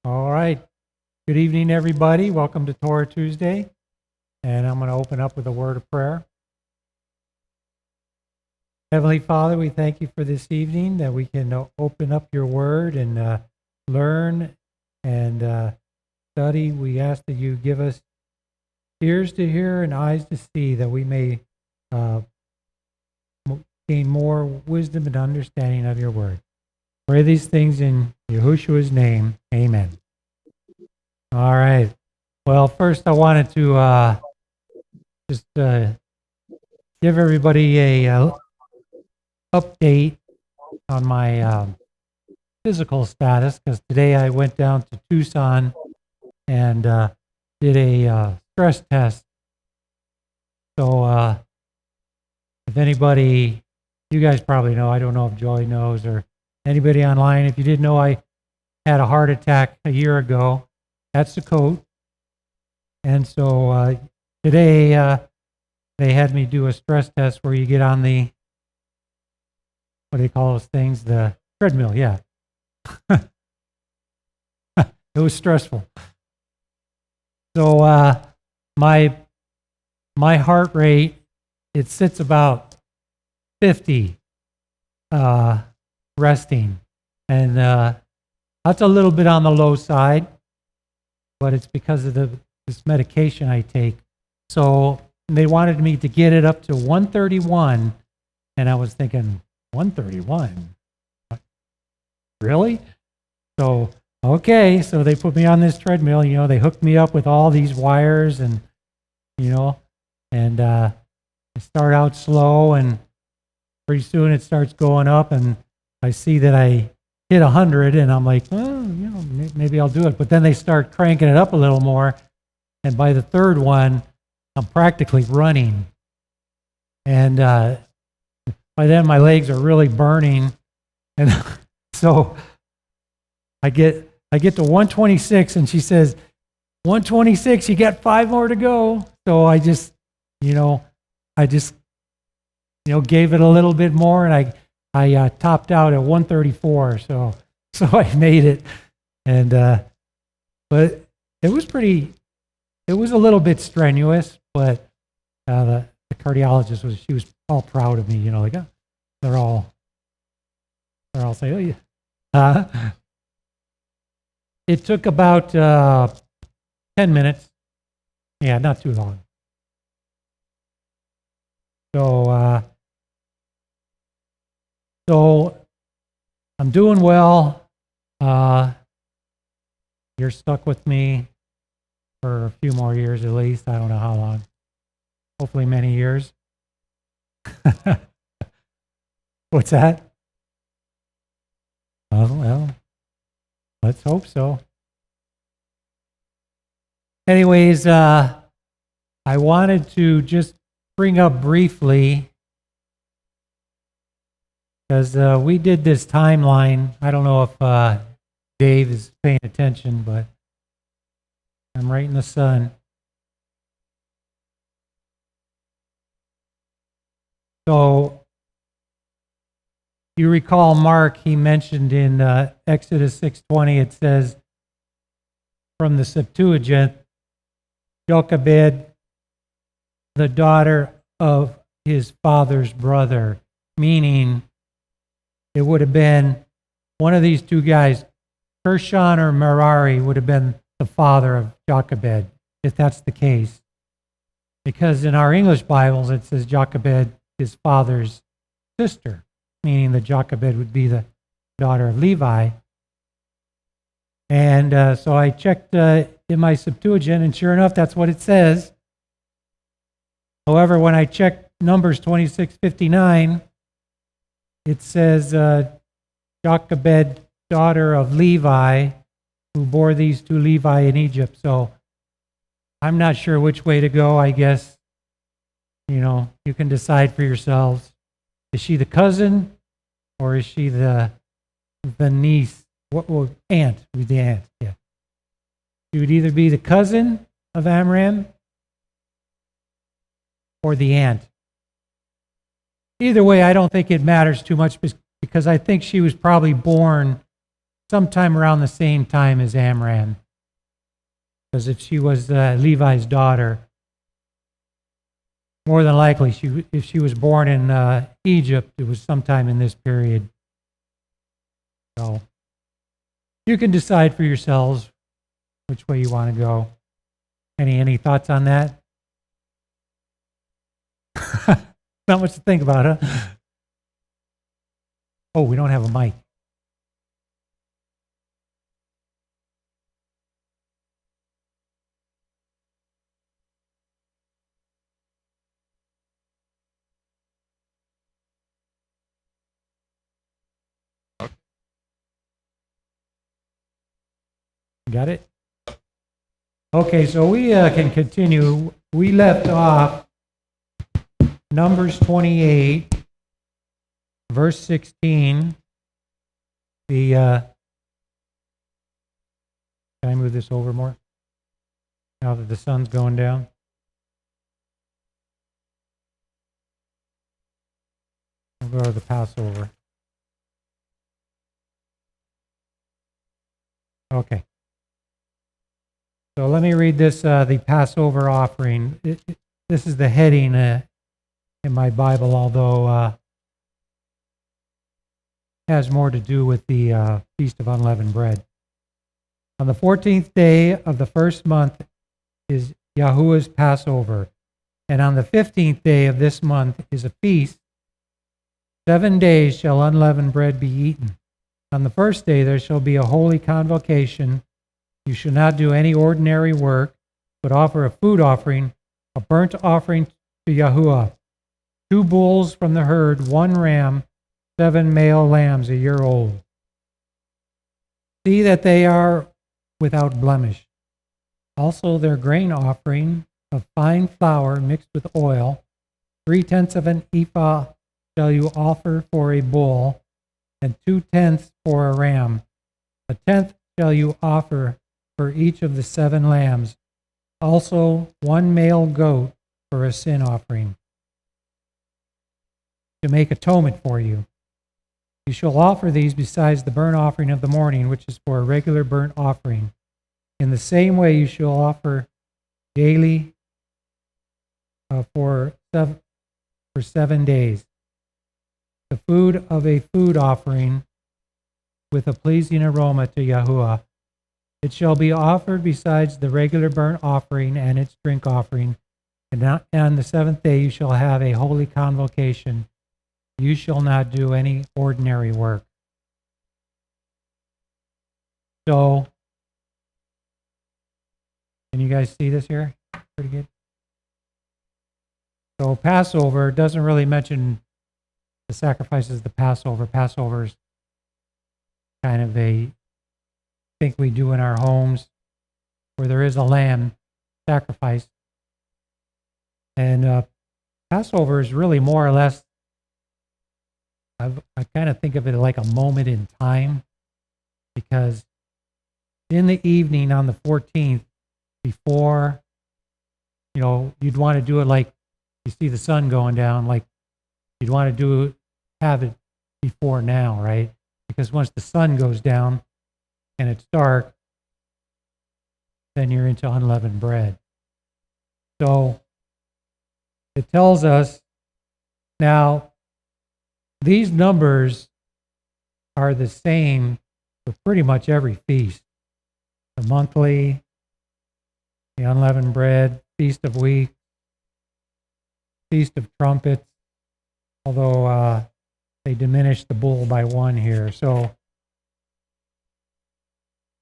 All right. Good evening, everybody. Welcome to Torah Tuesday. And I'm going to open up with a word of prayer. Heavenly Father, we thank you for this evening that we can open up your word and learn and study. We ask that you give us ears to hear and eyes to see, that we may gain more wisdom and understanding of your word. Pray these things in Yehushua's name. Amen. All right. Well, first I wanted to just give everybody a update on my physical status, because today I went down to Tucson and did a stress test. So if anybody, you guys probably know, I don't know if Joy knows or anybody online, if you didn't know, I had a heart attack a year ago. That's the coat. And so today they had me do a stress test where you get on the, what do they call those things? The treadmill, yeah. It was stressful. So my heart rate, it sits about 50 resting. And that's a little bit on the low side, but it's because of this medication I take. So they wanted me to get it up to 131, and I was thinking, 131? Really? So, okay, so they put me on this treadmill, they hooked me up with all these wires and, and I start out slow, and pretty soon it starts going up, and I see that I hit 100, and I'm like, maybe I'll do it. But then they start cranking it up a little more, and by the third one, I'm practically running. And by then, my legs are really burning, and so I get to 126, and she says, 126, you got 5 more to go. So I just gave it a little bit more, and I topped out at 134, so I made it, and but it was a little bit strenuous, but the cardiologist she was all proud of me, like they're all saying, oh yeah. It took about 10 minutes, yeah, not too long. So I'm doing well. You're stuck with me for a few more years at least. I don't know how long. Hopefully many years. What's that? Oh, well, let's hope so. Anyways, I wanted to just bring up briefly, because we did this timeline. I don't know if Dave is paying attention, but I'm right in the sun. So you recall Mark, he mentioned in Exodus 6:20, it says from the Septuagint, Jochebed, the daughter of his father's brother, meaning it would have been one of these two guys, Gershon or Merari, would have been the father of Jochebed, if that's the case. Because in our English Bibles, it says Jochebed, his father's sister, meaning that Jochebed would be the daughter of Levi. And so I checked in my Septuagint, and sure enough, that's what it says. However, when I checked Numbers 26:59, it says Jochebed, daughter of Levi, who bore these two Levi in Egypt. So I'm not sure which way to go. I guess, you can decide for yourselves. Is she the cousin, or is she the niece? Aunt? The aunt, yeah. She would either be the cousin of Amram or the aunt. Either way, I don't think it matters too much, because I think she was probably born sometime around the same time as Amram. Because if she was Levi's daughter, more than likely, if she was born in Egypt, it was sometime in this period. So you can decide for yourselves which way you want to go. Any thoughts on that? Not much to think about, huh? Oh, we don't have a mic. Got it? Okay, so we can continue. We left off Numbers 28, verse 16. Can I move this over more? Now that the sun's going down. We'll go to the Passover. Okay. So let me read this, the Passover Offering. This is the heading in my Bible, although has more to do with the Feast of Unleavened Bread. On the 14th day of the first month is Yahuwah's Passover, and on the 15th day of this month is a feast. 7 days shall unleavened bread be eaten. On the first day there shall be a holy convocation. You shall not do any ordinary work, but offer a food offering, a burnt offering to Yahuwah, 2 bulls from the herd, 1 ram, 7 male lambs a year old. See that they are without blemish. Also their grain offering of fine flour mixed with oil, 3/10 of an ephah shall you offer for a bull, and 2/10 for a ram. 1/10 shall you offer for each of the 7 lambs, also 1 male goat for a sin offering, to make atonement for you. You shall offer these besides the burnt offering of the morning, which is for a regular burnt offering. In the same way you shall offer daily for 7 days the food of a food offering with a pleasing aroma to Yahuwah. It shall be offered besides the regular burnt offering and its drink offering. And on the 7th day you shall have a holy convocation. You shall not do any ordinary work. So, can you guys see this here? Pretty good. So Passover doesn't really mention the sacrifices of the Passover. Passover's kind of a thing we do in our homes where there is a lamb sacrifice. And Passover is really more or less, I kind of think of it like a moment in time, because in the evening on the 14th, before, you'd want to do it like you see the sun going down, like you'd want to have it before now, right? Because once the sun goes down and it's dark, then you're into unleavened bread. So it tells us now these numbers are the same for pretty much every feast. The monthly, the unleavened bread, Feast of Weeks, Feast of Trumpets, although they diminished the bull by 1 here. So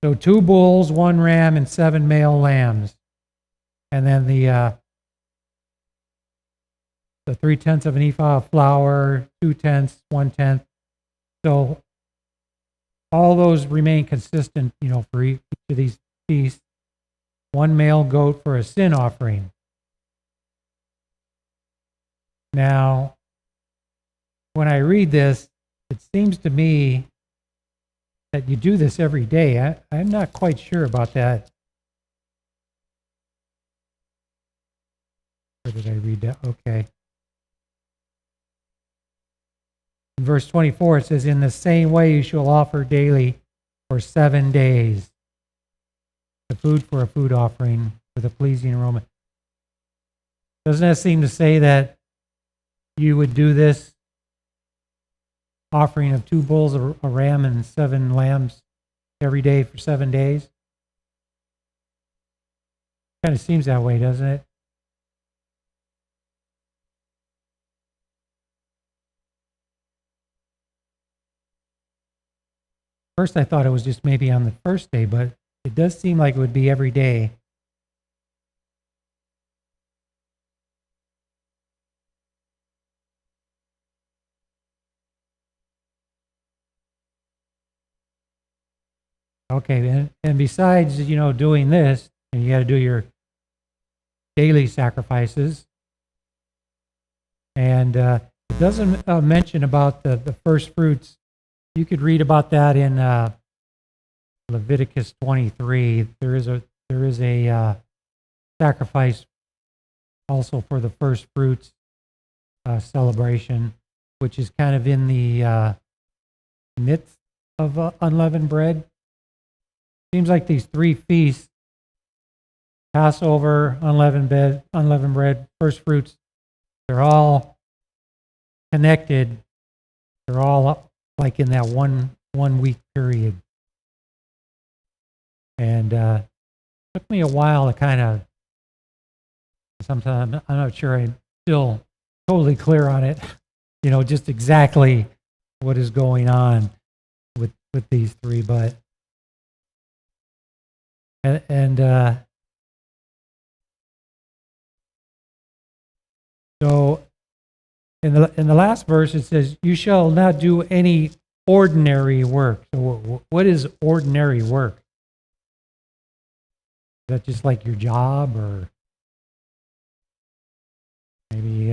2 bulls, 1 ram, and 7 male lambs. And then the 3/10 of an ephah of flour, 2/10, 1/10. So all those remain consistent, for each of these feasts. 1 male goat for a sin offering. Now, when I read this, it seems to me that you do this every day. I'm not quite sure about that. Where did I read that? Okay. In verse 24, it says, in the same way you shall offer daily for 7 days. The food for a food offering with a pleasing aroma. Doesn't that seem to say that you would do this offering of 2 bulls, a ram, and 7 lambs every day for 7 days? Kind of seems that way, doesn't it? First, I thought it was just maybe on the first day, but it does seem like it would be every day. Okay, and besides, doing this, and you got to do your daily sacrifices, and it doesn't mention about the first fruits. You could read about that in Leviticus 23. There is a sacrifice also for the first fruits celebration, which is kind of in the midst of unleavened bread. Seems like these 3 feasts, Passover, unleavened bread, first fruits, they're all connected. They're all like in that one week period. And it took me a while to kind of, sometimes I'm not sure I'm still totally clear on it, just exactly what is going on with these 3, but so in the last verse it says, "You shall not do any ordinary work." So what is ordinary work? Is that just like your job, or maybe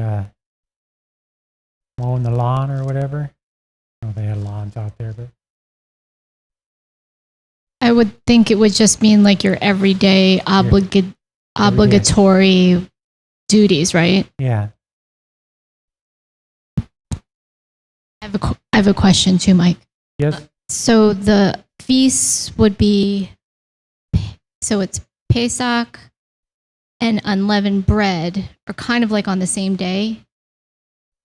mowing the lawn or whatever? I don't know if they had lawns out there, but I would think it would just mean like your everyday obligatory duties, right? yeah. I have a question too, Mike. Yes. So the feasts would be, so it's Pesach and unleavened bread are kind of like on the same day.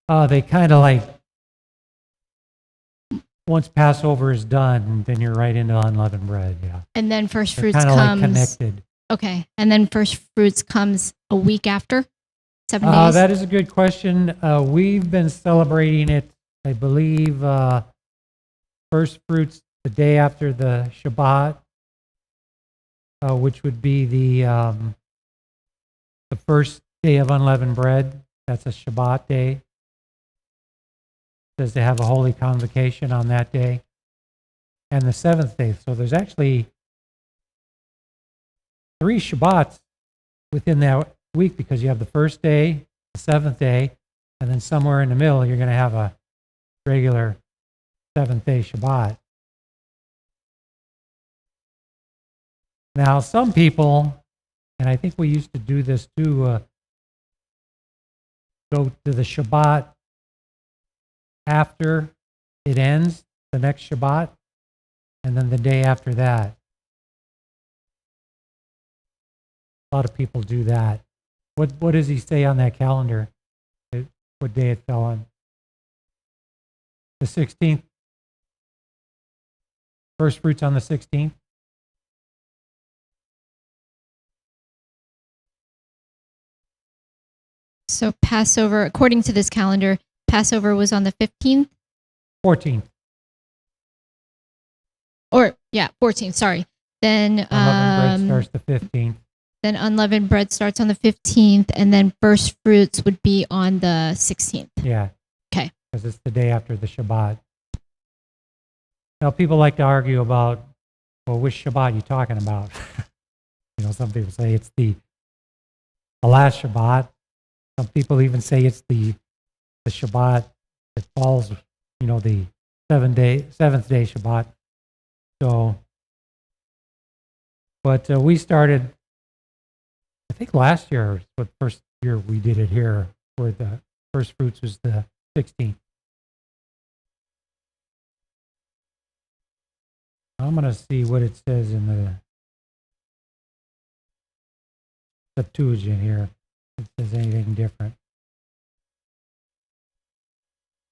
They kind of like, once Passover is done, then you're right into unleavened bread. Yeah. And then first They're fruits kind of comes. like connected. Okay. And then first fruits comes a week after, 7 days. That is a good question. We've been celebrating it, I believe, first fruits the day after the Shabbat, which would be the first day of unleavened bread. That's a Shabbat day. It says they have a Holy Convocation on that day. And the 7th day. So there's actually 3 Shabbats within that week, because you have the first day, the 7th day, and then somewhere in the middle you're going to have a regular 7th day Shabbat. Now some people, and I think we used to do this too, go to the Shabbat after it ends, the next Shabbat, and then the day after that. A lot of people do that. What does he say on that calendar? What day it fell on? The 16th? First fruits on the 16th? So Passover, according to this calendar, Passover was on the 15th? 14th. Or, yeah, 14th, sorry. Then Unleavened bread starts the 15th. Then unleavened bread starts on the 15th, and then first fruits would be on the 16th. Yeah. Okay. Because it's the day after the Shabbat. Now, people like to argue about, well, which Shabbat are you talking about? Some people say it's the last Shabbat. Some people even say it's the Shabbat that falls, the 7th day Shabbat. So, but we started, I think last year was the first year we did it here, where the first fruits was the 16th. I'm going to see what it says in the Septuagint here. If it says anything different.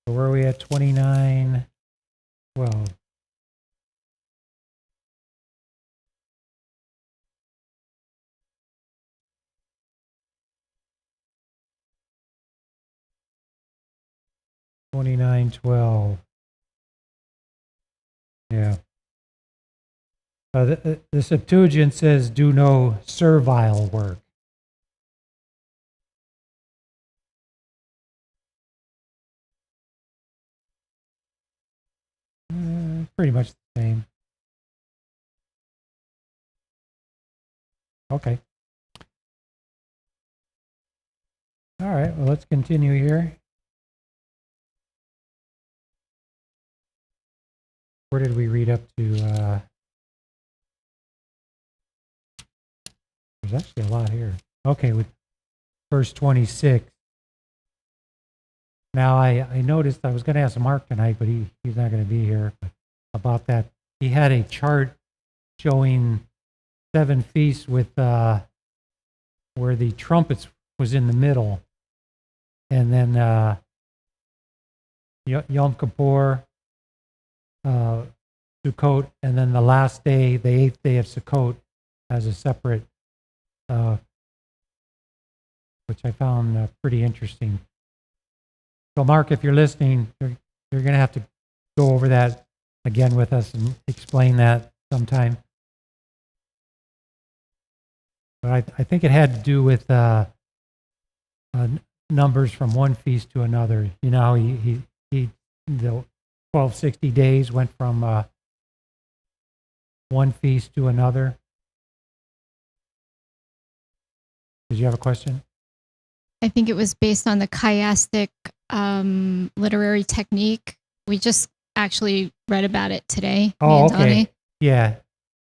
So where are we at? 29:12. Yeah. The Septuagint says, do no servile work. Pretty much the same. Okay. All right. Well, let's continue here. Where did we read up to? There's actually a lot here. Okay, with verse 26. Now, I noticed I was going to ask Mark tonight, but he's not going to be here. But about that, he had a chart showing 7 feasts with where the trumpets was in the middle, and then Yom Kippur, Sukkot, and then the last day, the 8th day of Sukkot, as a separate, which I found pretty interesting. So, Mark, if you're listening, you're going to have to go over that again with us and explain that sometime. But I think it had to do with numbers from one feast to another. You know, how he the 1260 days went from one feast to another. Did you have a question? I think it was based on the chiastic literary technique. We just actually read about it today. Me Oh, and okay. Donnie, Yeah.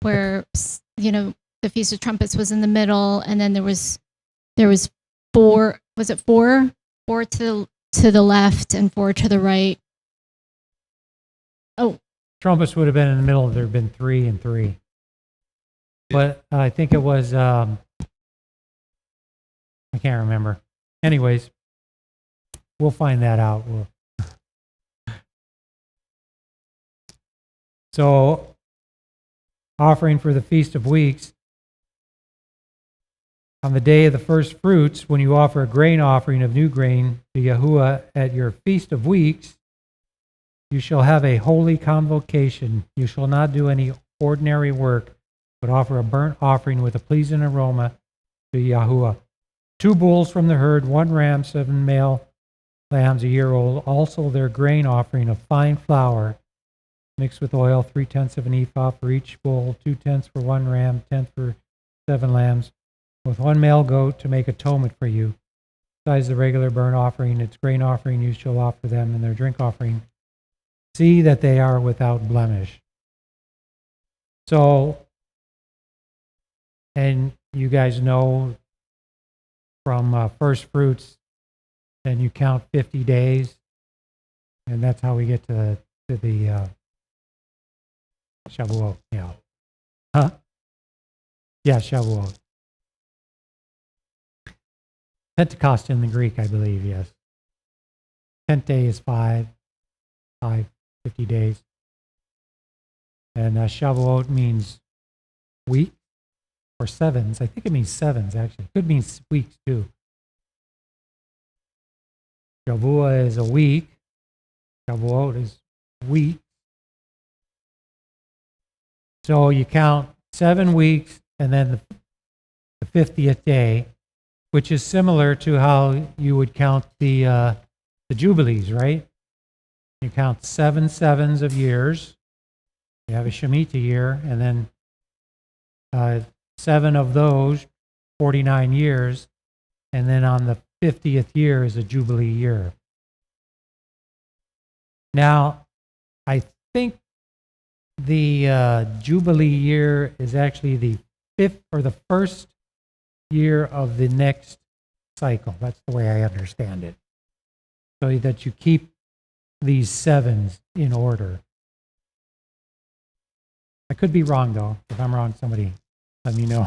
where the Feast of Trumpets was in the middle, and then there was 4. Was it 4? 4 to the left and 4 to the right. Oh, Trumpets would have been in the middle. There have been 3 and 3. But I think it was, I can't remember. Anyways, we'll find that out. So, offering for the Feast of Weeks. On the day of the first fruits, when you offer a grain offering of new grain to Yahuwah at your Feast of Weeks, you shall have a holy convocation. You shall not do any ordinary work, but offer a burnt offering with a pleasing aroma to Yahuwah. 2 bulls from the herd, 1 ram, 7 male lambs a year old, also their grain offering of fine flour, mixed with oil, 3/10 of an ephah for each bull, 2/10 for 1 ram, 1/10 for 7 lambs, with 1 male goat to make atonement for you. Besides the regular burnt offering, its grain offering you shall offer them, and their drink offering. See that they are without blemish. So, and you guys know from first fruits, then you count 50 days, and that's how we get to the Shavuot. Yeah. Huh? Yeah, Shavuot. Pentecost in the Greek, I believe, yes. Pente is 5, 50 days. And Shavuot means week or sevens. I think it means sevens, actually. It could mean weeks, too. Shavua is a week. Shavuot is week. So you count 7 weeks and then the 50th day, which is similar to how you would count the Jubilees, right? You count 7 sevens of years. You have a Shemitah year, and then 7 of those, 49 years, and then on the 50th year is a Jubilee year. Now, I think the Jubilee year is actually the 5th or the first year of the next cycle. That's the way I understand it. So that you keep these sevens in order. I could be wrong, though. If I'm wrong, somebody let me know.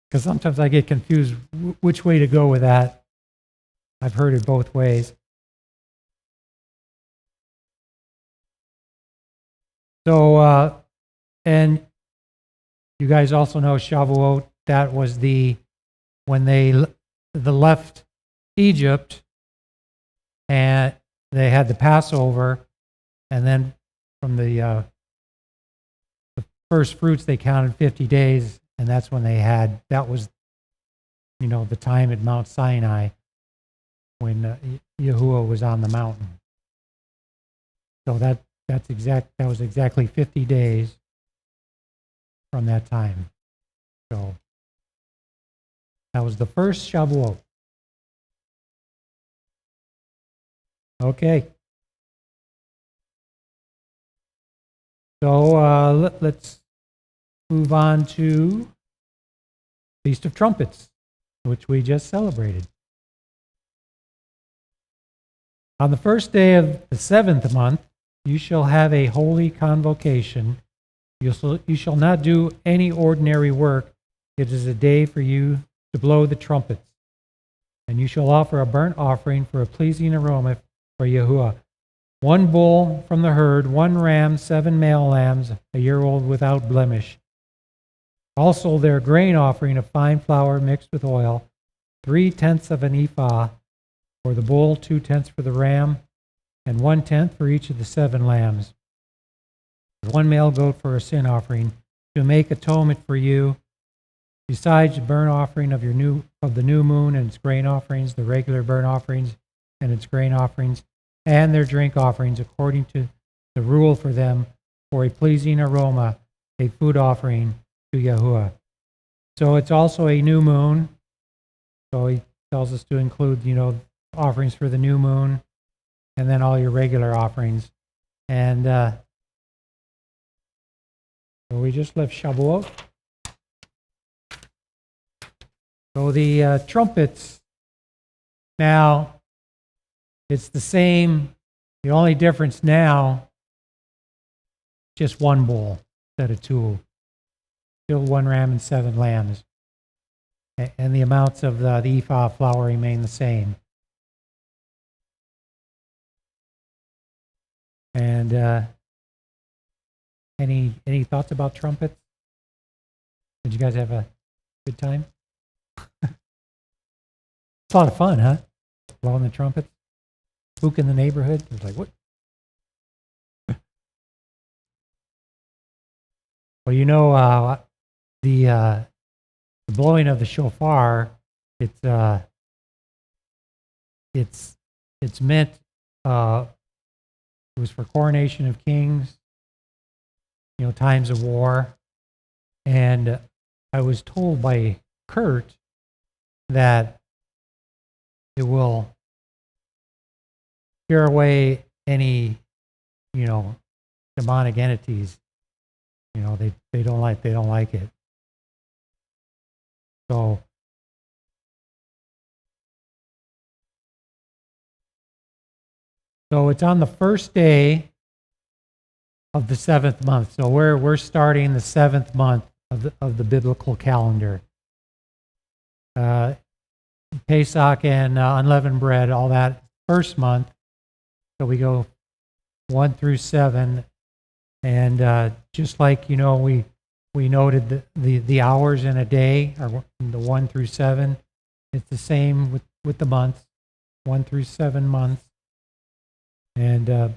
Because sometimes I get confused which way to go with that. I've heard it both ways. So, and you guys also know Shavuot, that was when they left Egypt, and they had the Passover, and then from the first fruits they counted 50 days, and that's when that was, the time at Mount Sinai when Yahuwah was on the mountain. So that was exactly 50 days from that time. So that was the first Shavuot. Okay. So let's move on to Feast of Trumpets, which we just celebrated. On the first day of the 7th month, you shall have a holy convocation. You shall not do any ordinary work. It is a day for you to blow the trumpets. And you shall offer a burnt offering for a pleasing aroma for Yahuwah. 1 bull from the herd, 1 ram, 7 male lambs, a year old without blemish. Also their grain offering of fine flour mixed with oil, 3/10 of an ephah for the bull, 2/10 for the ram, and 1/10 for each of the 7 lambs. 1 male goat for a sin offering to make atonement for you. Besides the burnt offering of the new moon and its grain offerings, the regular burnt offerings and its grain offerings, and their drink offerings according to the rule for them for a pleasing aroma, a food offering to Yahuwah. So it's also a new moon. So he tells us to include, offerings for the new moon, and then all your regular offerings. And so we just left Shavuot. So the trumpets, now, it's the same. The only difference now, just 1 bull instead of 2. Still 1 ram and 7 lambs. And the amounts of the ephah of flour remain the same. And any thoughts about trumpets? Did you guys have a good time? It's a lot of fun, huh? Blowing the trumpets, spooking the neighborhood. It was like, what? Well, the blowing of the shofar, it's meant, it was for coronation of kings, times of war. And I was told by Kurt that it will scare away any, demonic entities. They don't like it. So it's on the first day of the 7th month. So we're starting the 7th month of the biblical calendar. Pesach and unleavened bread, all that first month. So we go 1 through 7, and just like we noted the hours in a day are the 1 through 7. It's the same with the months, 1 through 7 months, and so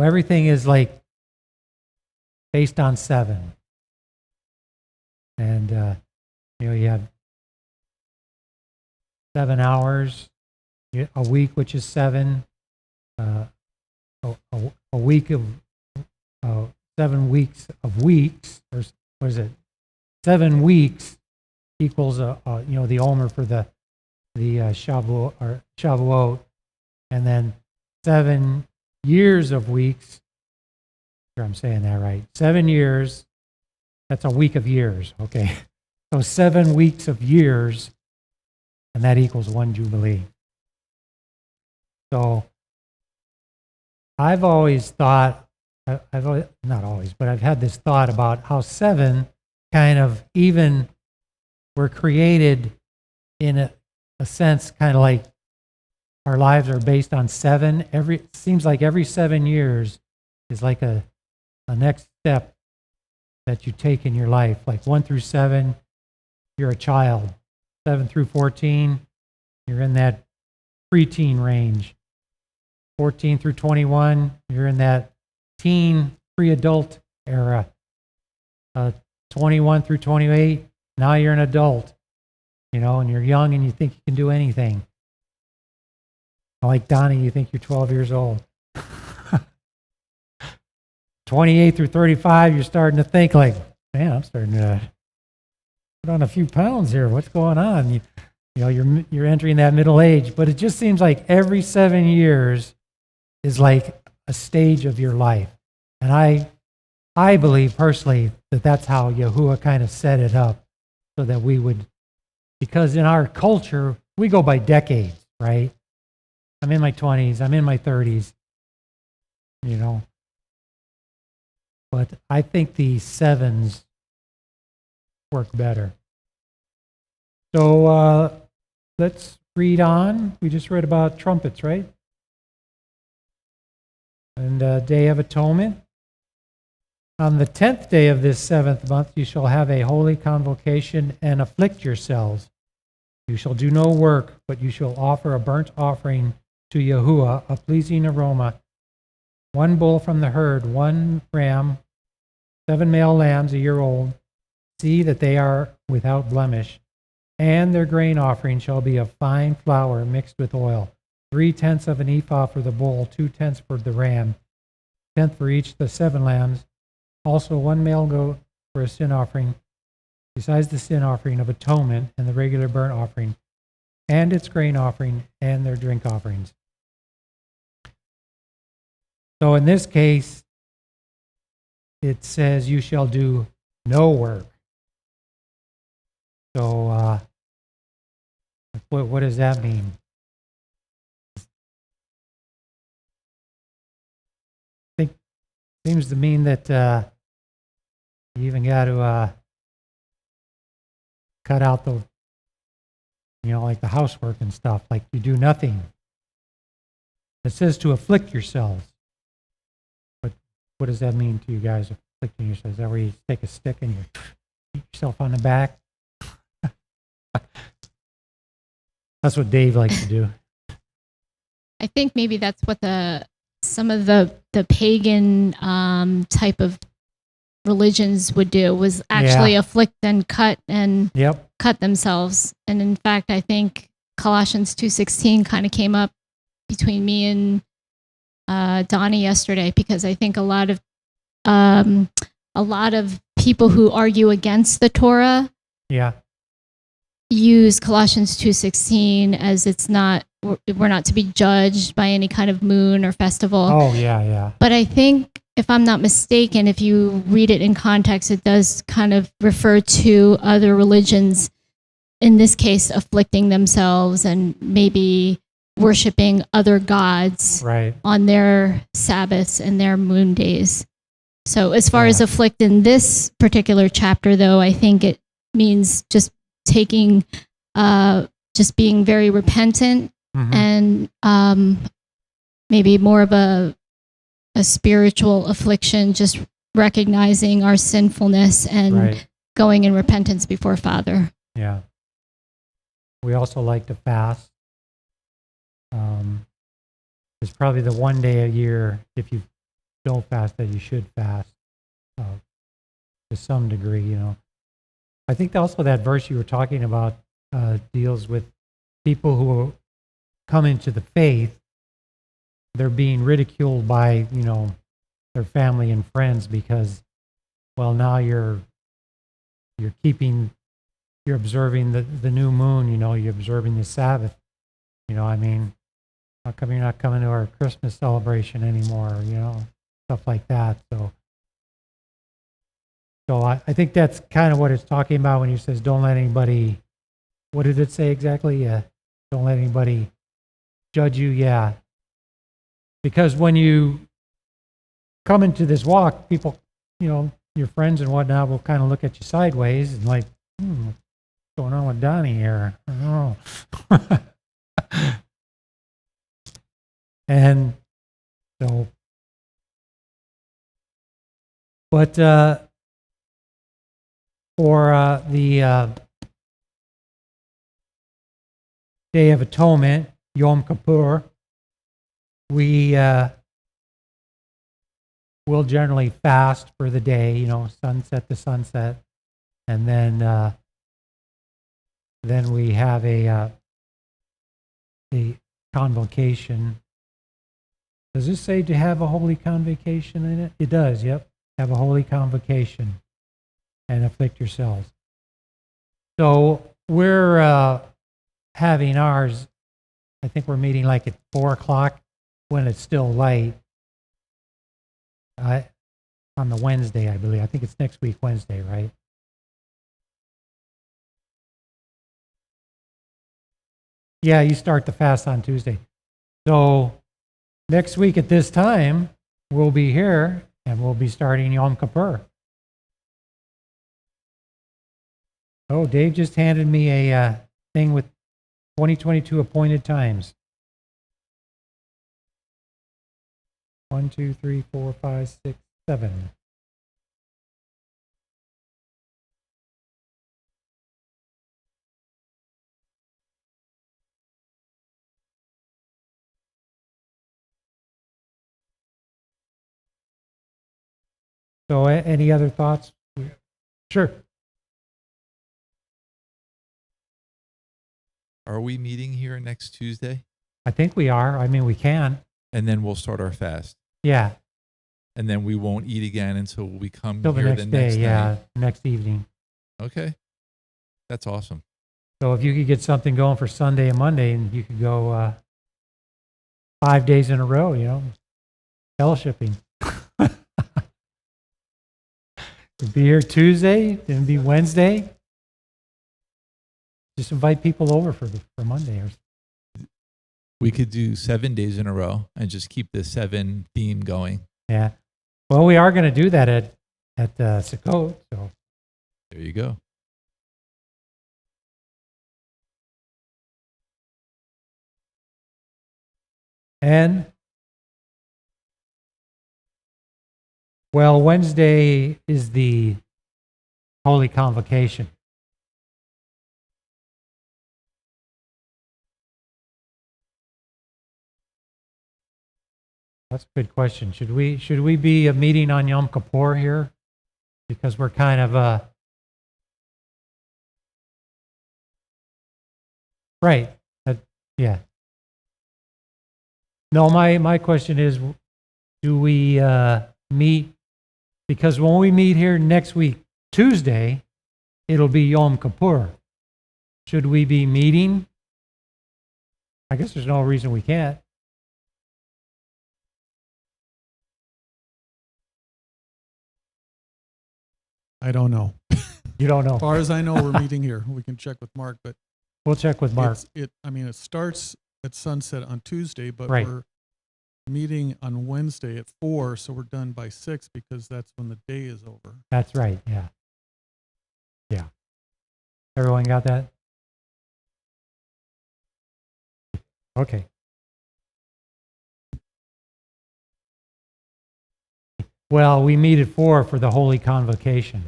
everything is like based on 7, and you have 7 hours a week, which is 7. A week of 7 weeks of weeks, or what is it? 7 weeks equals the Omer for the Shavuot, and then 7 years of weeks. Sure, I'm saying that right. 7 years. That's a week of years. Okay, so 7 weeks of years, and that equals 1 jubilee. So I've always thought I've always, not always, but I've had this thought about how 7 kind of even were created in a sense, kind of like our lives are based on 7. Seems like every 7 years is like a next step that you take in your life. Like 1 through 7, you're a child. 7 through 14, you're in that preteen range. 14 through 21, you're in that teen, pre-adult era. 21 through 28, now you're an adult, and you're young and you think you can do anything. Like Donnie, you think you're 12 years old. 28 through 35, you're starting to think like, man, I'm starting to put on a few pounds here. What's going on? You're entering that middle age, but it just seems like every 7 years is like a stage of your life. And I believe personally that that's how Yahuwah kind of set it up so that we would, because in our culture, we go by decades, right? I'm in my 20s, I'm in my 30s, But I think the 7s work better. So let's read on. We just read about trumpets, right? And Day of Atonement. On the 10th day of this 7th month, you shall have a holy convocation and afflict yourselves. You shall do no work, but you shall offer a burnt offering to Yahuwah, a pleasing aroma, 1 bull from the herd, 1 ram, 7 male lambs a year old. See that they are without blemish. And their grain offering shall be of fine flour mixed with oil, 3/10 of an ephah for the bull, 2/10 for the ram, 1/10 for each of the 7 lambs. Also 1 male goat for a sin offering, besides the sin offering of atonement and the regular burnt offering, and its grain offering and their drink offerings. So in this case, it says you shall do no work. So what does that mean? I think it seems to mean that you even got to cut out the, like the housework and stuff, like you do nothing. It says to afflict yourselves. But what does that mean to you guys, afflicting yourselves? Is that where you take a stick and you beat yourself on the back? That's what Dave likes to do. I think maybe that's what some of the pagan type of religions would do, was actually afflict and cut themselves. And in fact, I think Colossians 2:16 kind of came up between me and Donnie yesterday, because I think a lot of people who argue against the Torah use Colossians 2:16 as we're not to be judged by any kind of moon or festival. Oh, yeah. But I think, if I'm not mistaken, if you read it in context, it does kind of refer to other religions, in this case, afflicting themselves and maybe worshiping other gods on their Sabbaths and their moon days. So as far as afflict in this particular chapter, though, I think it means just taking, just being very repentant, and maybe more of a spiritual affliction, just recognizing our sinfulness and going in repentance before Father. Yeah. We also like to fast. It's probably the one day a year, if you don't fast, that you should fast to some degree, I think also that verse you were talking about deals with people who come into the faith. They're being ridiculed by, their family and friends because, well, now you're observing the new moon, you're observing the Sabbath. How come you're not coming to our Christmas celebration anymore, stuff like that. So I think that's kind of what it's talking about when he says, don't let anybody, what did it say exactly? Don't let anybody judge you. Yeah. Because when you coming to this walk, people, your friends and whatnot will kind of look at you sideways and like, what's going on with Donnie here? I don't know. And so, but for the Day of Atonement, Yom Kippur, we will generally fast for the day, sunset to sunset, and then we have a convocation. Does this say to have a holy convocation in it? It does, yep. Have a holy convocation and afflict yourselves. So we're having ours, I think we're meeting like at 4 o'clock when it's still light. On the Wednesday, I believe. I think it's next week, Wednesday, right? Yeah, you start the fast on Tuesday. So next week at this time, we'll be here and we'll be starting Yom Kippur. Oh, Dave just handed me a thing with 2022 appointed times. 1, 2, 3, 4, 5, 6, 7. So any other thoughts? Sure. Are we meeting here next Tuesday? I think we are. I mean, we can. And then we'll start our fast. Yeah. And then we won't eat again until we come Till the here next the day, next yeah, night. next evening. Okay. That's awesome. So if you could get something going for Sunday and Monday, and you could go 5 days in a row, fellowshipping. We'd be here Tuesday, then be Wednesday. Just invite people over for Monday. We could do 7 days in a row and just keep the 7 theme going. Yeah. Well, we are going to do that at Sukkot. So There you go. and well, Wednesday is the Holy Convocation. That's a good question. Should we be a meeting on Yom Kippur here? Because we're kind of right. Yeah. No, my question is, do we meet? Because when we meet here next week, Tuesday, it'll be Yom Kippur. Should we be meeting? I guess there's no reason we can't. I don't know. You don't know. As far as I know, we're meeting here. We can check with Mark, but We'll check with Mark. it starts at sunset on Tuesday, but Right. we're meeting on Wednesday at 4, so we're done by 6 because that's when the day is over. That's right. Yeah. Yeah. Everyone got that? Okay. Well, we meet at 4 for the Holy Convocation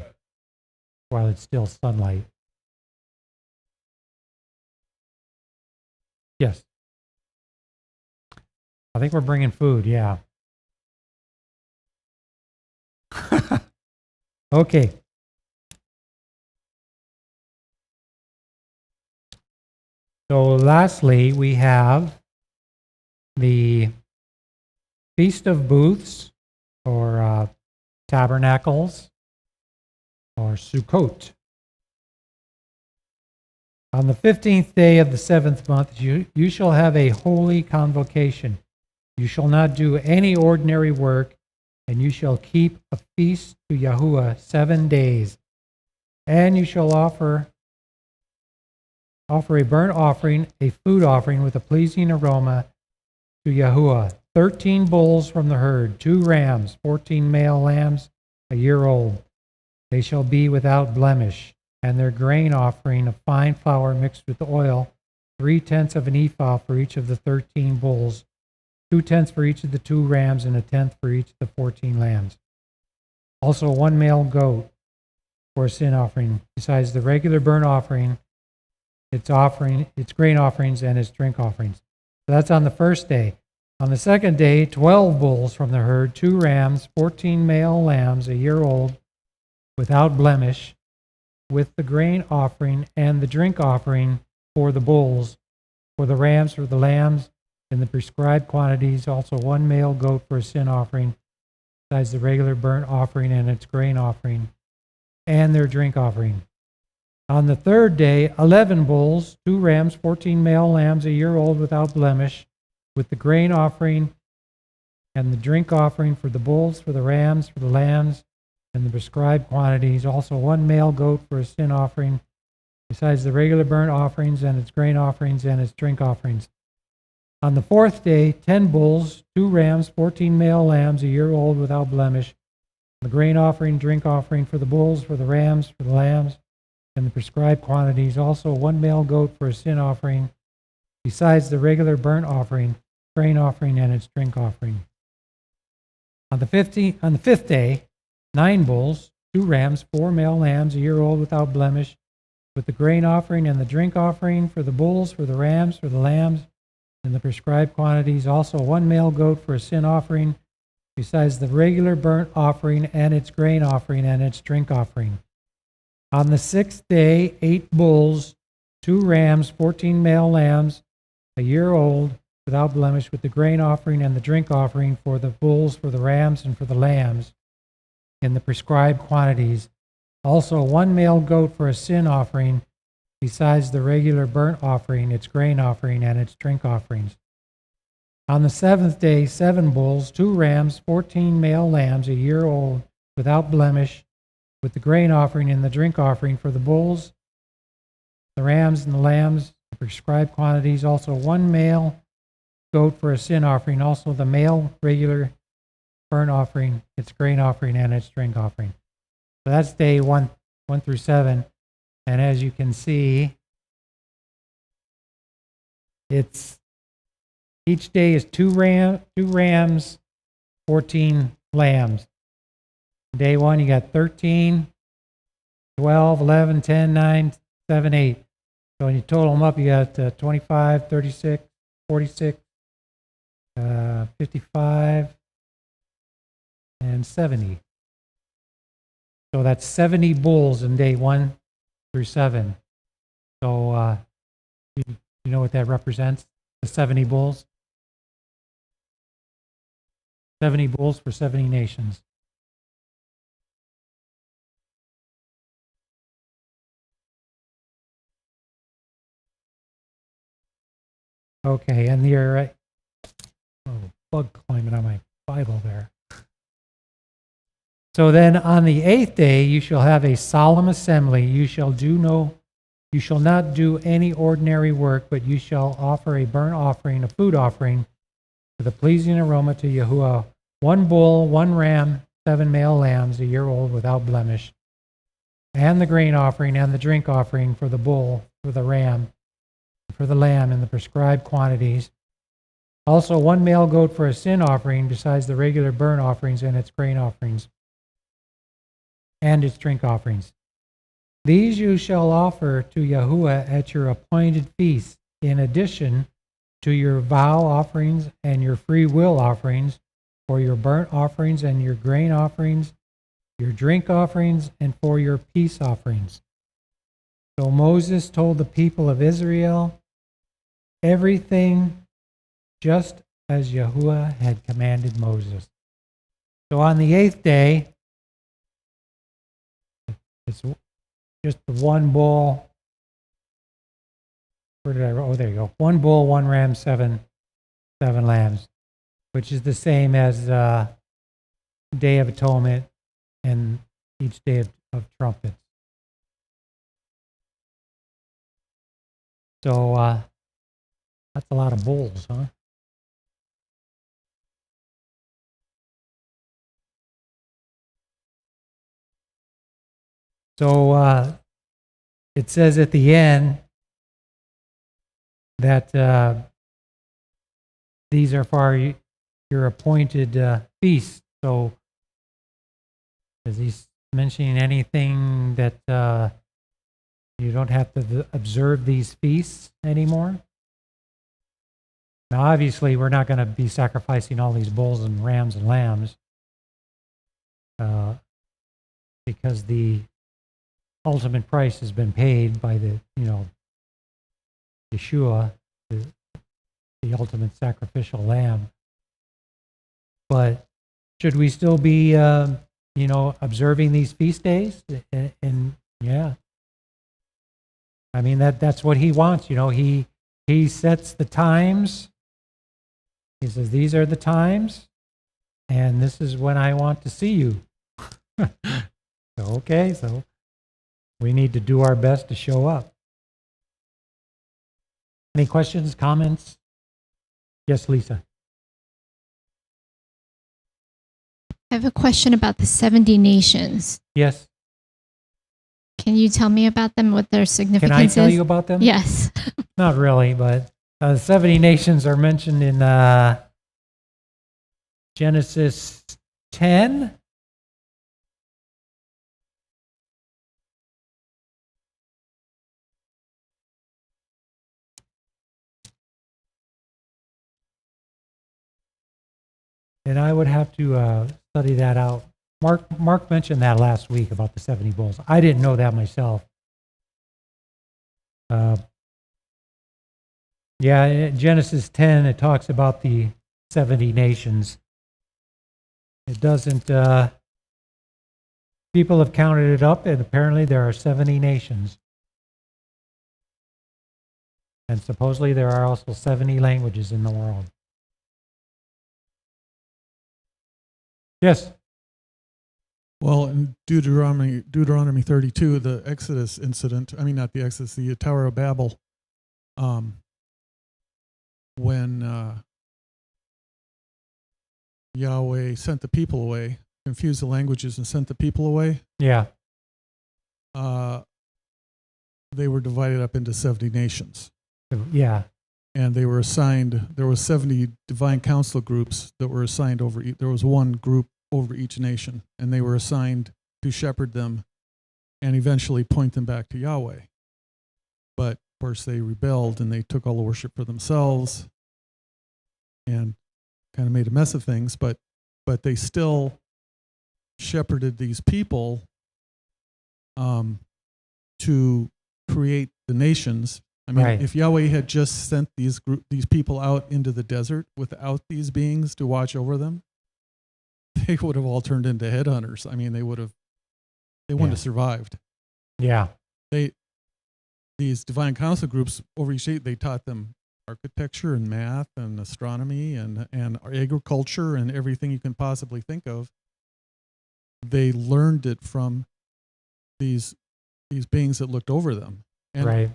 while it's still sunlight. Yes. I think we're bringing food, yeah. Okay. So lastly, we have the Feast of Booths, or Tabernacles, or Sukkot. On the 15th day of the 7th month, you shall have a holy convocation. You shall not do any ordinary work, and you shall keep a feast to Yahuwah 7 days. And you shall offer a burnt offering, a food offering with a pleasing aroma to Yahuwah. 13 bulls from the herd, 2 rams, 14 male lambs, a year old. They shall be without blemish, and their grain offering of fine flour mixed with oil, 3/10 of an ephah for each of the 13 bulls, 2/10 for each of the 2 rams, and 1/10 for each of the 14 lambs. Also 1 male goat for a sin offering, besides the regular burnt offering, its grain offerings, and its drink offerings. So that's on the first day. On the second day, 12 bulls from the herd, 2 rams, 14 male lambs, a year old, without blemish, with the grain offering and the drink offering for the bulls, for the rams, for the lambs, in the prescribed quantities. Also 1 male goat for a sin offering, besides the regular burnt offering and its grain offering, and their drink offering. On the third day, 11 bulls, 2 rams, 14 male lambs, a year old, without blemish, with the grain offering and the drink offering for the bulls, for the rams, for the lambs, and the prescribed quantities. Also 1 male goat for a sin offering, besides the regular burnt offerings and its grain offerings and its drink offerings. On the fourth day, 10 bulls, 2 rams, 14 male lambs, a year old, without blemish, the grain offering, drink offering for the bulls, for the rams, for the lambs, and the prescribed quantities. Also 1 male goat for a sin offering, besides the regular burnt offering, grain offering, and its drink offering. On the fifth day, 9 bulls, 2 rams, 4 male lambs, a year old, without blemish, with the grain offering and the drink offering for the bulls, for the rams, for the lambs, and the prescribed quantities. Also 1 male goat for a sin offering, besides the regular burnt offering and its grain offering and its drink offering. On the sixth day, 8 bulls, 2 rams, 14 male lambs, a year old, without blemish, with the grain offering and the drink offering for the bulls, for the rams, and for the lambs, in the prescribed quantities. Also 1 male goat for a sin offering, besides the regular burnt offering, its grain offering, and its drink offerings. On the seventh day, 7 bulls, 2 rams, 14 male lambs, a year old, without blemish, with the grain offering and the drink offering for the bulls, the rams, and the lambs, the prescribed quantities. Also 1 male goat for a sin offering. Also the male regular burnt offering, its grain offering, and its drink offering. So that's day 1 through 7. And as you can see, each day is 2 rams, 14 lambs. Day 1, you got 13, 12, 11, 10, 9, 7, 8. So when you total them up, you got 25, 36, 46, 55, and 70. So that's 70 bulls in day 1 through 7. So you know what that represents? The 70 bulls? 70 bulls for 70 nations. Okay, and you're bug climbing on my Bible there. So then on the 8th day you shall have a solemn assembly. You shall not do any ordinary work, but you shall offer a burnt offering, a food offering, with a pleasing aroma to Yahuwah. 1 bull, 1 ram, 7 male lambs, a year old, without blemish, and the grain offering and the drink offering for the bull, for the ram, for the lamb, in the prescribed quantities. Also 1 male goat for a sin offering, besides the regular burnt offerings and its grain offerings and its drink offerings. These you shall offer to Yahuwah at your appointed feasts, in addition to your vow offerings and your free will offerings, for your burnt offerings and your grain offerings, your drink offerings, and for your peace offerings. So Moses told the people of Israel everything just as Yahuwah had commanded Moses. So on the 8th day, it's just the 1 bull. Where did I write? Oh, there you go. 1 bull, 1 ram, 7 lambs, which is the same as Day of Atonement and each day of trumpets. So that's a lot of bulls, huh? So it says at the end that these are for your appointed feasts. So is he mentioning anything that you don't have to observe these feasts anymore? Now, obviously, we're not going to be sacrificing all these bulls and rams and lambs because the ultimate price has been paid by the, Yeshua, the ultimate sacrificial lamb. But should we still be, observing these feast days? And yeah, I mean that's what he wants. He sets the times. He says these are the times, and this is when I want to see you. So we need to do our best to show up. Any questions, comments? Yes, Lisa. I have a question about the 70 nations. Yes. Can you tell me about them, what their significance Can I is? tell you about them? Yes. Not really, but 70 nations are mentioned in Genesis 10. And I would have to study that out. Mark mentioned that last week about the 70 bulls. I didn't know that myself. In Genesis 10, it talks about the 70 nations. It doesn't, people have counted it up, and apparently there are 70 nations. And supposedly there are also 70 languages in the world. Yes. Well, in Deuteronomy 32, the Exodus incident, not the Exodus, the Tower of Babel, when Yahweh sent the people away, confused the languages and sent the people away, Yeah. they were divided up into 70 nations. Yeah. And they were assigned, there were 70 divine council groups that were assigned over, there was one group over each nation, and they were assigned to shepherd them and eventually point them back to Yahweh. But of course they rebelled and they took all the worship for themselves and kind of made a mess of things, but they still shepherded these people to create the nations. Right. If Yahweh had just sent these people out into the desert without these beings to watch over them, they would have all turned into headhunters. They wouldn't have survived. Yeah. These divine council groups over each state, they taught them architecture and math and astronomy and agriculture and everything you can possibly think of. They learned it from these beings that looked over them. And right.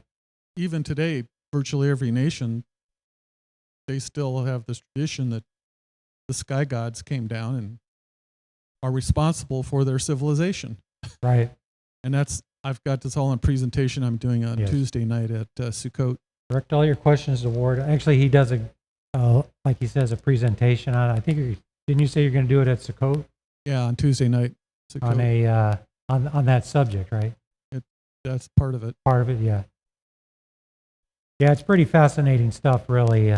Even today, virtually every nation, they still have this tradition that the sky gods came down and are responsible for their civilization. Right. And I've got this all in a presentation I'm doing on Tuesday night at Sukkot. Direct all your questions to Ward. Actually, he does like he says, a presentation on it. I think, didn't you say you're going to do it at Sukkot? Yeah, on Tuesday night. Sukkot. On that subject, right? That's part of it. Part of it, yeah. Yeah, it's pretty fascinating stuff, really.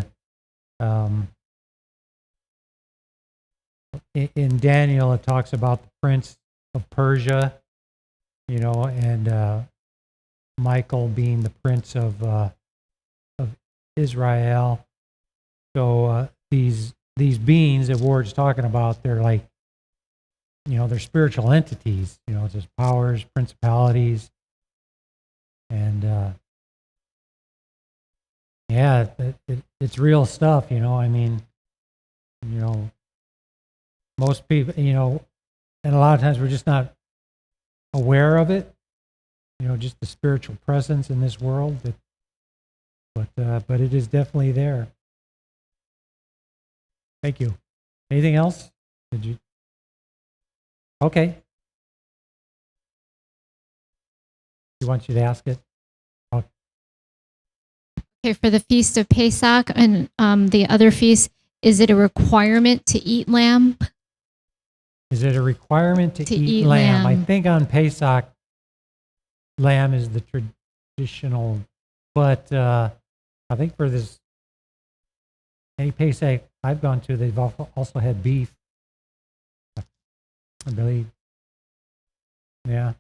In Daniel, it talks about the prince of Persia, and Michael being the prince of Israel. So these beings that Ward's talking about, they're like, they're spiritual entities. Just powers, principalities, and it's real stuff. Most people, and a lot of times we're just not aware of it. Just the spiritual presence in this world. But it is definitely there. Thank you. Anything else? Did you? Okay. You want you to ask it? Okay, for the Feast of Pesach and the other feasts, is it a requirement to eat lamb? Is it a requirement to To eat eat lamb? I lamb. think on Pesach, lamb is the traditional, but I think for this, any Pesach I've gone to, they've also had beef. I believe. Yeah.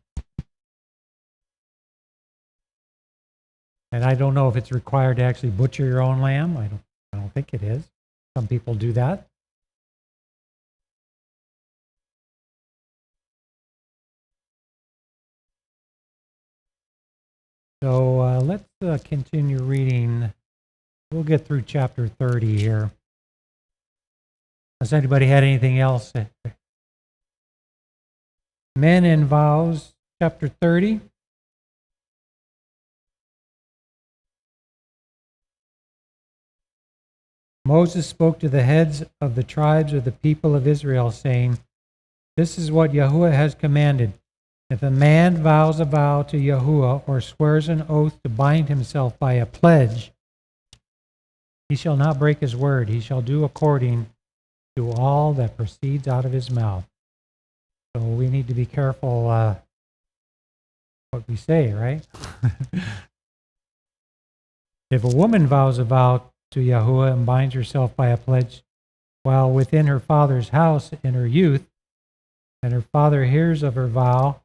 And I don't know if it's required to actually butcher your own lamb. I don't think it is. Some people do that. So let's continue reading. We'll get through chapter 30 here. Has anybody had anything else? Men and Vows, chapter 30. Moses spoke to the heads of the tribes of the people of Israel, saying, "This is what Yahuwah has commanded. If a man vows a vow to Yahuwah or swears an oath to bind himself by a pledge, he shall not break his word. He shall do according to all that proceeds out of his mouth." So we need to be careful what we say, right? If a woman vows a vow to Yahuwah and binds herself by a pledge while within her father's house in her youth, and her father hears of her vow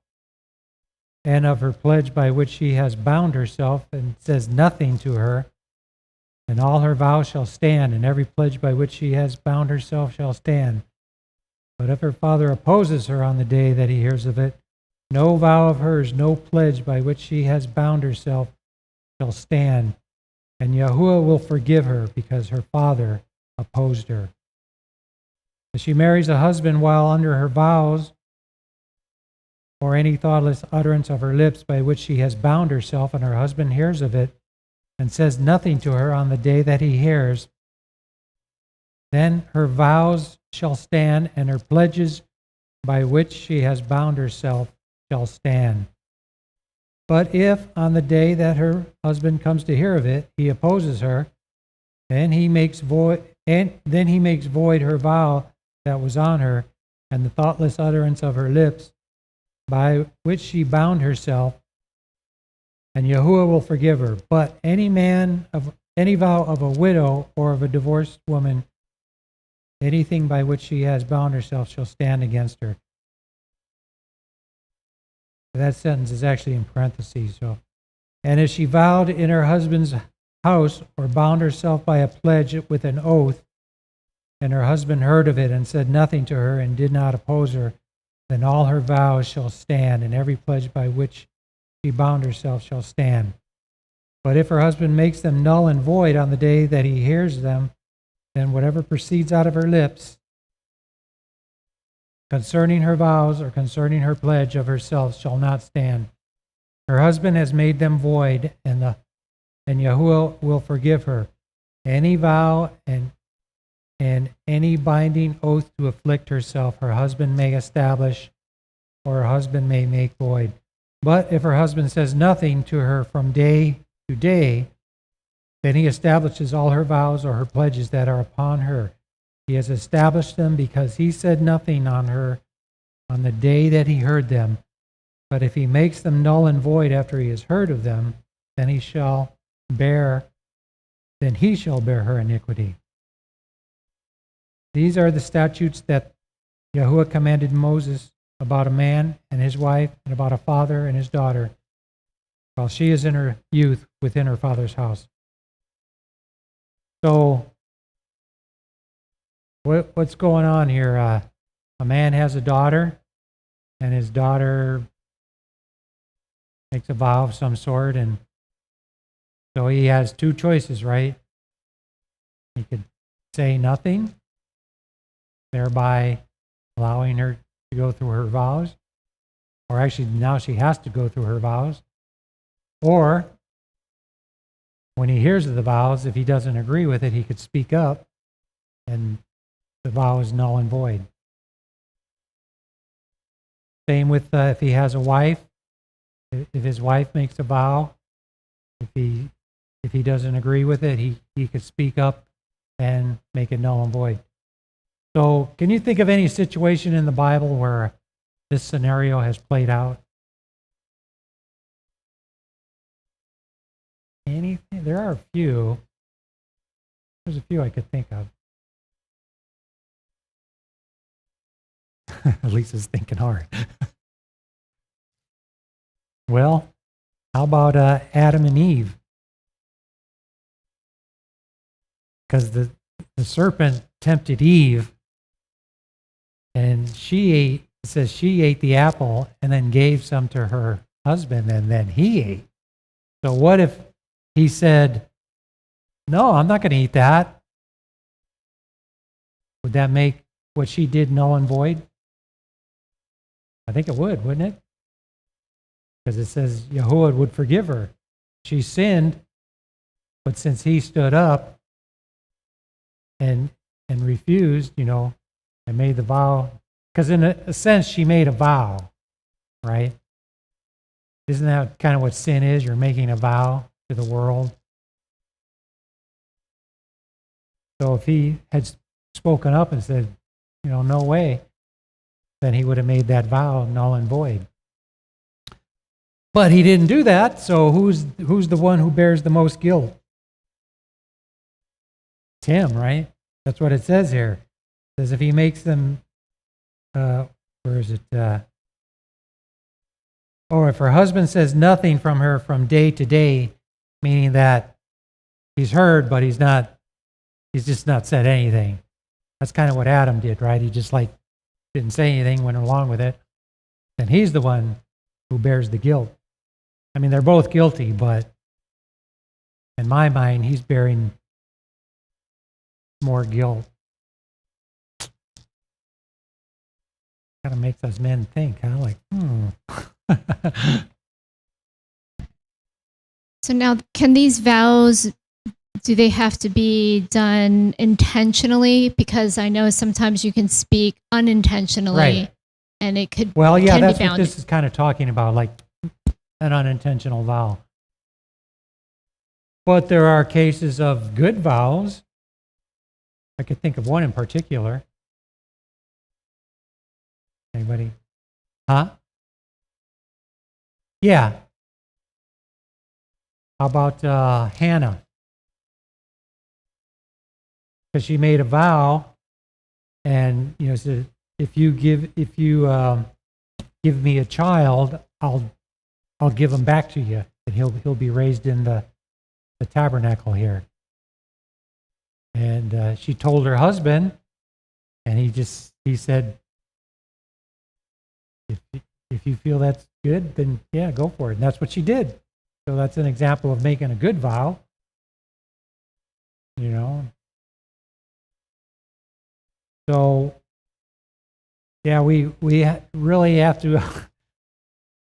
and of her pledge by which she has bound herself and says nothing to her, and all her vows shall stand, and every pledge by which she has bound herself shall stand. But if her father opposes her on the day that he hears of it, no vow of hers, no pledge by which she has bound herself shall stand, and Yahuwah will forgive her because her father opposed her. If she marries a husband while under her vows, or any thoughtless utterance of her lips by which she has bound herself, and her husband hears of it, and says nothing to her on the day that he hears, then her vows shall stand, and her pledges by which she has bound herself shall stand. But if on the day that her husband comes to hear of it, he opposes her, then he makes void her vow that was on her, and the thoughtless utterance of her lips by which she bound herself, and Yahuwah will forgive her. But any vow of a widow or of a divorced woman, anything by which she has bound herself shall stand against her. That sentence is actually in parentheses. So, and if she vowed in her husband's house or bound herself by a pledge with an oath, and her husband heard of it and said nothing to her and did not oppose her, then all her vows shall stand, and every pledge by which she bound herself shall stand. But if her husband makes them null and void on the day that he hears them, then whatever proceeds out of her lips concerning her vows or concerning her pledge of herself shall not stand. Her husband has made them void, and Yahuwah will forgive her. Any vow and any binding oath to afflict herself, her husband may establish, or her husband may make void. But if her husband says nothing to her from day to day, then he establishes all her vows or her pledges that are upon her. He has established them because he said nothing on her on the day that he heard them. But if he makes them null and void after he has heard of them, then he shall bear her iniquity. These are the statutes that Yahuwah commanded Moses about a man and his wife, and about a father and his daughter, while she is in her youth within her father's house. So, what's going on here? A man has a daughter, and his daughter makes a vow of some sort, and so he has two choices, right? He could say nothing, thereby allowing her to go through her vows, or actually now she has to go through her vows, or when he hears of the vows, if he doesn't agree with it, he could speak up, and the vow is null and void. Same with if he has a wife If his wife makes a vow, if he doesn't agree with it, he could speak up and make it null and void. So can you think of any situation in the Bible where this scenario has played out? Anything? There are a few. There's a few I could think of. Lisa's thinking hard. Well, how about Adam and Eve? Because the serpent tempted Eve, and she ate. It says she ate the apple and then gave some to her husband, and then he ate. So what if he said, "No, I'm not going to eat that"? Would that make what she did null and void? I think it would, wouldn't it? Because it says Yahuwah would forgive her. She sinned, but since he stood up and refused, and made the vow, because in a sense she made a vow, right? Isn't that kind of what sin is? You're making a vow to the world. So if he had spoken up and said, no way, then he would have made that vow null and void. But he didn't do that, so who's the one who bears the most guilt? It's him, right? That's what it says here. It says if he makes them, where is it? Or if her husband says nothing from her from day to day, meaning that he's heard, but he's just not said anything. That's kind of what Adam did, right? He just didn't say anything, went along with it. And he's the one who bears the guilt. I mean, they're both guilty, but in my mind, he's bearing more guilt. Kind of makes us men think, So now, can these vows, do they have to be done intentionally? Because I know sometimes you can speak unintentionally, Right. and it could Well, yeah, can that's be what found. this is kind of talking about, like an unintentional vow. But there are cases of good vows. I could think of one in particular. Anybody? Huh? Yeah. How about Hannah? Because she made a vow, and said, if you give me a child, I'll give him back to you, and he'll be raised in the tabernacle here. And she told her husband, and he said, if you feel that's good, then yeah, go for it. And that's what she did. So that's an example of making a good vow. So yeah, we really have to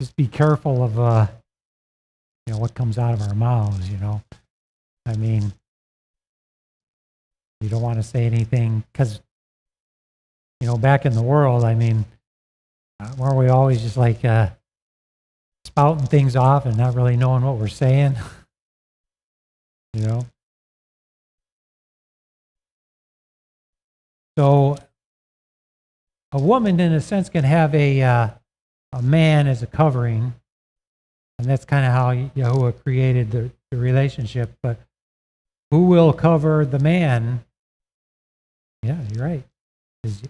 just be careful of what comes out of our mouths. I mean, you don't want to say anything because back in the world, I mean, weren't we always just spouting things off and not really knowing what we're saying? So a woman, in a sense, can have a man as a covering, and that's kind of how Yahuwah created the relationship. But who will cover the man? Yeah, you're right. Is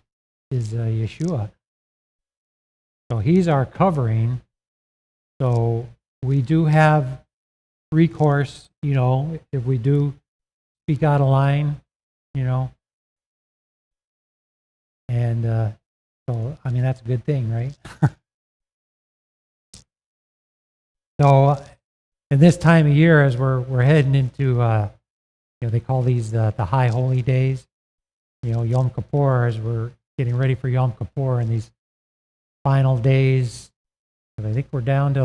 Yeshua. So he's our covering. So we do have recourse, if we do speak out of line, and so, I mean, that's a good thing, right? So in this time of year, as we're heading into, they call these the high holy days, Yom Kippur, as we're getting ready for Yom Kippur and these final days. I think we're down to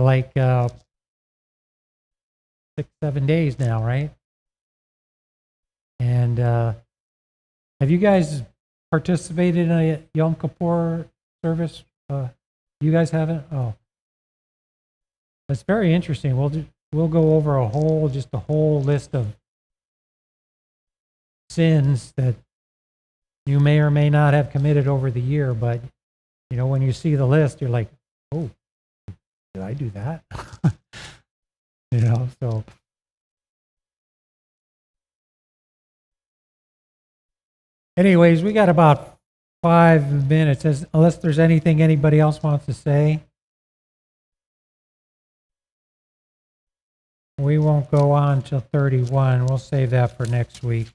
6-7 days now, right? And have you guys participated in a Yom Kippur service? You guys haven't? Oh. It's very interesting. We'll go over a whole list of sins that you may or may not have committed over the year, but when you see the list, you're like, oh, did I do that? So. Anyways, we got about 5 minutes, unless there's anything anybody else wants to say. We won't go on till 31. We'll save that for next week.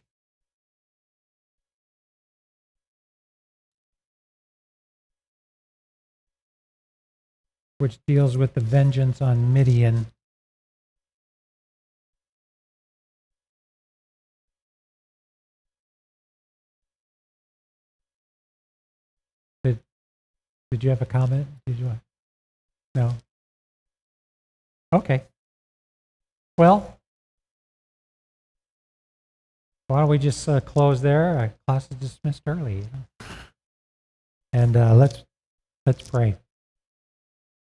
Which deals with the vengeance on Midian. Did you have a comment? No? Okay. Well, why don't we just close there? Our class is dismissed early. And let's pray.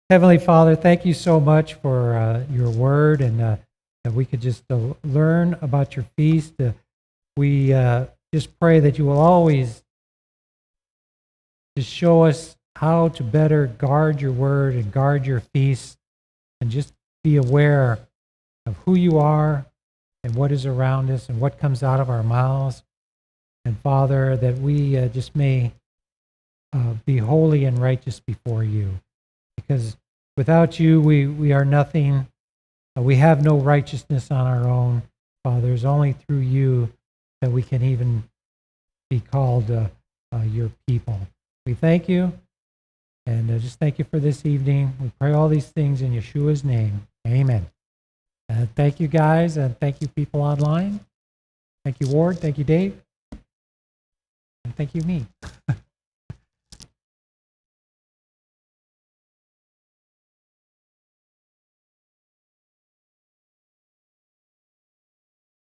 Heavenly Father, thank you so much for your word, and that we could just learn about your feast. We just pray that you will always just show us how to better guard your word and guard your feast, and just be aware of who you are and what is around us and what comes out of our mouths. And Father, that we just may be holy and righteous before you. Because without you, we are nothing. We have no righteousness on our own. Father, it's only through you that we can even be called your people. We thank you, and just thank you for this evening. We pray all these things in Yeshua's name. Amen. Thank you, guys, and thank you, people online. Thank you, Ward. Thank you, Dave. And thank you, me.